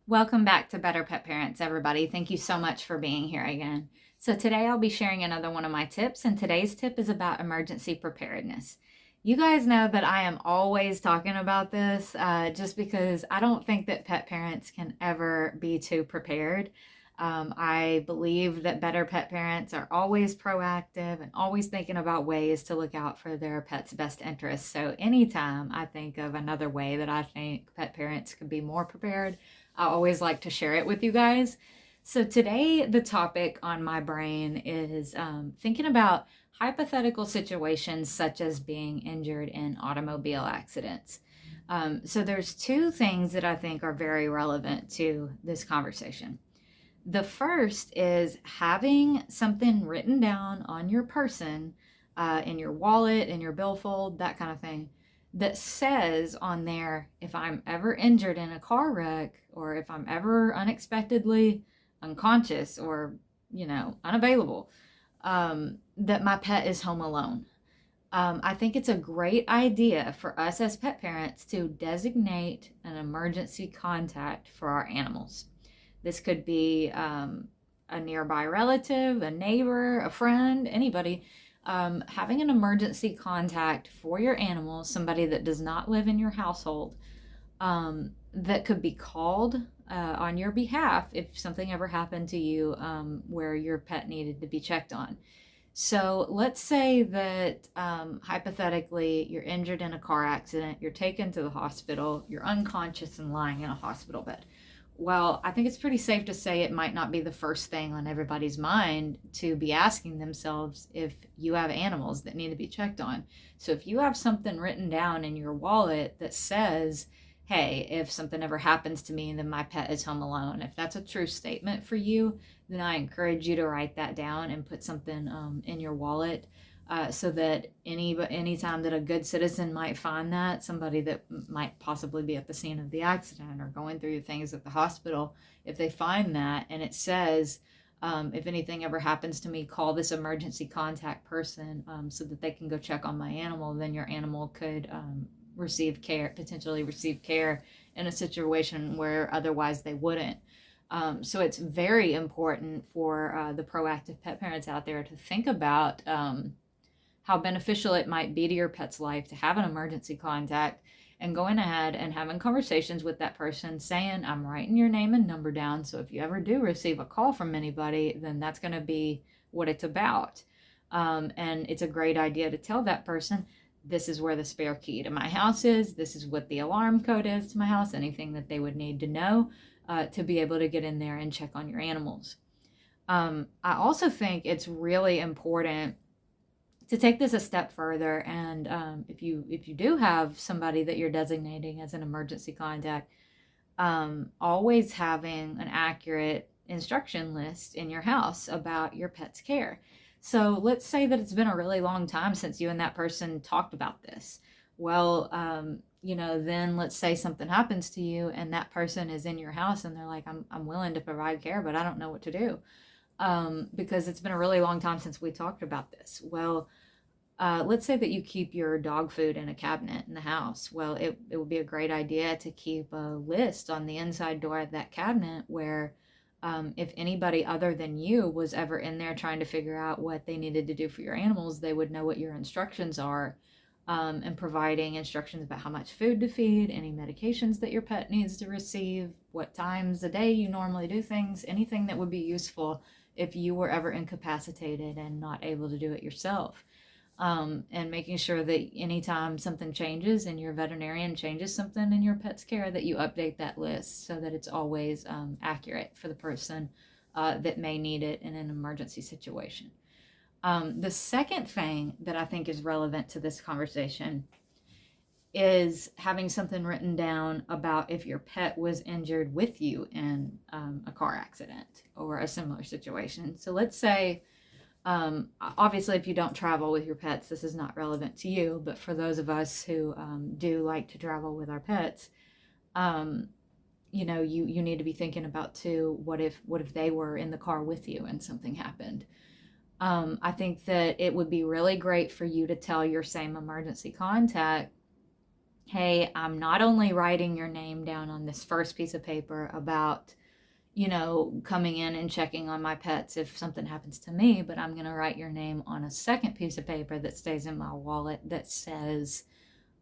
Welcome back to Better Pet Parents, everybody. Thank you so much for being here again. So, today I'll be sharing another one of my tips, and today's tip is about emergency preparedness. You guys know that I am always talking about this just because I don't think that pet parents can ever be too prepared. I believe that better pet parents are always proactive and always thinking about ways to look out for their pet's best interests. So, anytime I think of another way that I think pet parents could be more prepared, I always like to share it with you guys. So, today, the topic on my brain is thinking about hypothetical situations such as being injured in automobile accidents. So, there's two things that I think are very relevant to this conversation. The first is having something written down on your person, in your wallet, in your billfold, that kind of thing, that says on there, if I'm ever injured in a car wreck, or if I'm ever unexpectedly unconscious or, unavailable, that my pet is home alone. I think it's a great idea for us as pet parents to designate an emergency contact for our animals. This could be a nearby relative, a neighbor, a friend, anybody. Having an emergency contact for your animals, somebody that does not live in your household, that could be called on your behalf if something ever happened to you where your pet needed to be checked on. So let's say that hypothetically you're injured in a car accident, you're taken to the hospital, you're unconscious and lying in a hospital bed. Well, I think it's pretty safe to say it might not be the first thing on everybody's mind to be asking themselves if you have animals that need to be checked on. So if you have something written down in your wallet that says, hey, if something ever happens to me, then my pet is home alone, if that's a true statement for you, then I encourage you to write that down and put something in your wallet, so that any time that a good citizen might find that, somebody that might possibly be at the scene of the accident or going through things at the hospital, if they find that and it says, if anything ever happens to me, call this emergency contact person, so that they can go check on my animal, then your animal could potentially receive care in a situation where otherwise they wouldn't. So it's very important for the proactive pet parents out there to think about how beneficial it might be to your pet's life to have an emergency contact, and going ahead and having conversations with that person saying, I'm writing your name and number down, so if you ever do receive a call from anybody, then that's going to be what it's about. And it's a great idea to tell that person, this is where the spare key to my house is, this is what the alarm code is to my house, anything that they would need to know to be able to get in there and check on your animals. I also think it's really important to take this a step further, and if you do have somebody that you're designating as an emergency contact, always having an accurate instruction list in your house about your pet's care. So let's say that it's been a really long time since you and that person talked about this. Well, then let's say something happens to you and that person is in your house and they're like, I'm willing to provide care, but I don't know what to do, because it's been a really long time since we talked about this. Well, let's say that you keep your dog food in a cabinet in the house. Well, it would be a great idea to keep a list on the inside door of that cabinet where, if anybody other than you was ever in there trying to figure out what they needed to do for your animals, they would know what your instructions are, and providing instructions about how much food to feed, any medications that your pet needs to receive, what times a day you normally do things, anything that would be useful if you were ever incapacitated and not able to do it yourself. And making sure that anytime something changes and your veterinarian changes something in your pet's care, that you update that list so that it's always accurate for the person that may need it in an emergency situation. The second thing that I think is relevant to this conversation is having something written down about if your pet was injured with you in a car accident or a similar situation. So let's say, obviously, if you don't travel with your pets, this is not relevant to you, but for those of us who do like to travel with our pets, you need to be thinking about too, what if they were in the car with you and something happened? I think that it would be really great for you to tell your same emergency contact hey, I'm not only writing your name down on this first piece of paper about, coming in and checking on my pets if something happens to me, but I'm going to write your name on a second piece of paper that stays in my wallet that says,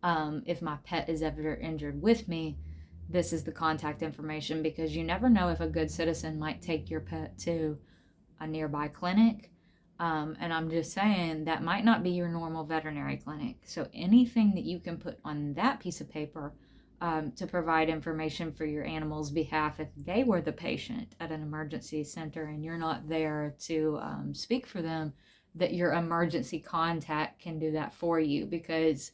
if my pet is ever injured with me, this is the contact information, because you never know if a good citizen might take your pet to a nearby clinic. And I'm just saying that might not be your normal veterinary clinic. So anything that you can put on that piece of paper to provide information for your animal's behalf if they were the patient at an emergency center and you're not there to speak for them, that your emergency contact can do that for you, because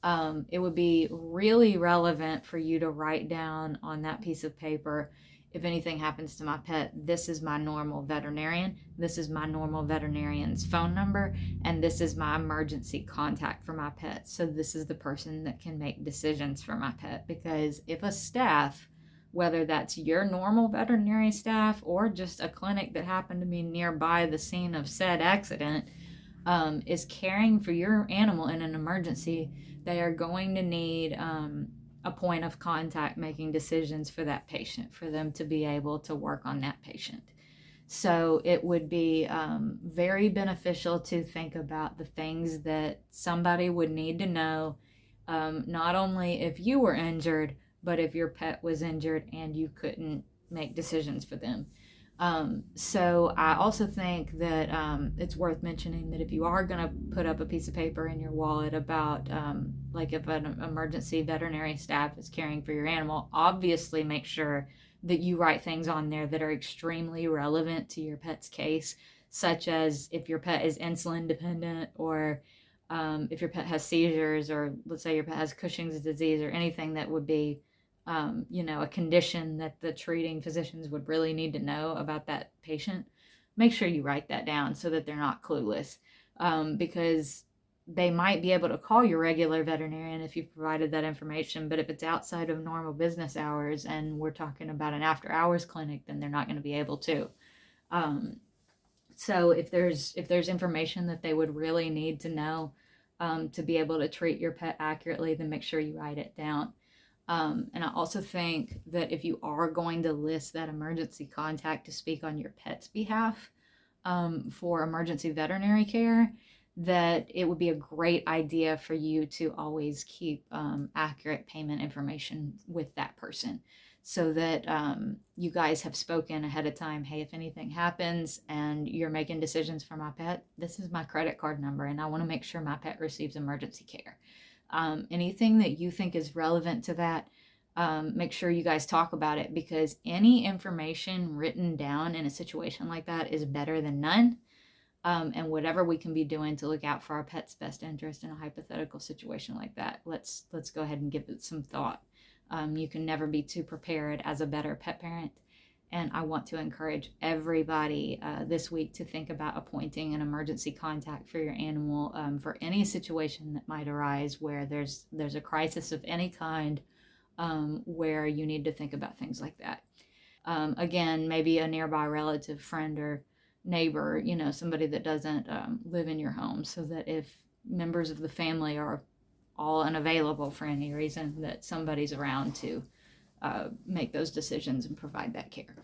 it would be really relevant for you to write down on that piece of paper, if anything happens to my pet, this is my normal veterinarian, this is my normal veterinarian's phone number, and this is my emergency contact for my pet. So this is the person that can make decisions for my pet. Because if a staff, whether that's your normal veterinary staff or just a clinic that happened to be nearby the scene of said accident, is caring for your animal in an emergency, they are going to need a point of contact making decisions for that patient, for them to be able to work on that patient. So it would be very beneficial to think about the things that somebody would need to know, not only if you were injured, but if your pet was injured and you couldn't make decisions for them. So I also think that it's worth mentioning that if you are going to put up a piece of paper in your wallet about, like if an emergency veterinary staff is caring for your animal, obviously make sure that you write things on there that are extremely relevant to your pet's case, such as if your pet is insulin dependent, or if your pet has seizures, or let's say your pet has Cushing's disease, or anything that would be a condition that the treating physicians would really need to know about that patient. Make sure you write that down so that they're not clueless, because they might be able to call your regular veterinarian if you've provided that information, but if it's outside of normal business hours and we're talking about an after hours clinic, then they're not going to be able to. So if there's information that they would really need to know to be able to treat your pet accurately, then make sure you write it down. And I also think that if you are going to list that emergency contact to speak on your pet's behalf for emergency veterinary care, that it would be a great idea for you to always keep accurate payment information with that person, so that you guys have spoken ahead of time. Hey, if anything happens and you're making decisions for my pet, this is my credit card number, and I want to make sure my pet receives emergency care. Anything that you think is relevant to that, make sure you guys talk about it, because any information written down in a situation like that is better than none. And whatever we can be doing to look out for our pet's best interest in a hypothetical situation like that, let's go ahead and give it some thought. You can never be too prepared as a better pet parent. And I want to encourage everybody this week to think about appointing an emergency contact for your animal for any situation that might arise where there's a crisis of any kind, where you need to think about things like that. Again, maybe a nearby relative, friend, or neighbor, somebody that doesn't live in your home, so that if members of the family are all unavailable for any reason, that somebody's around to make those decisions and provide that care.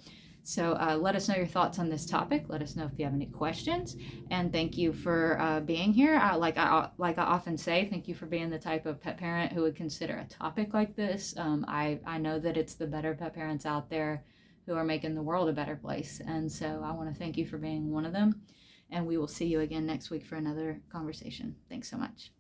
So let us know your thoughts on this topic. Let us know if you have any questions. And thank you for being here. Like I often say, thank you for being the type of pet parent who would consider a topic like this. I know that it's the better pet parents out there who are making the world a better place. And so I want to thank you for being one of them. And we will see you again next week for another conversation. Thanks so much.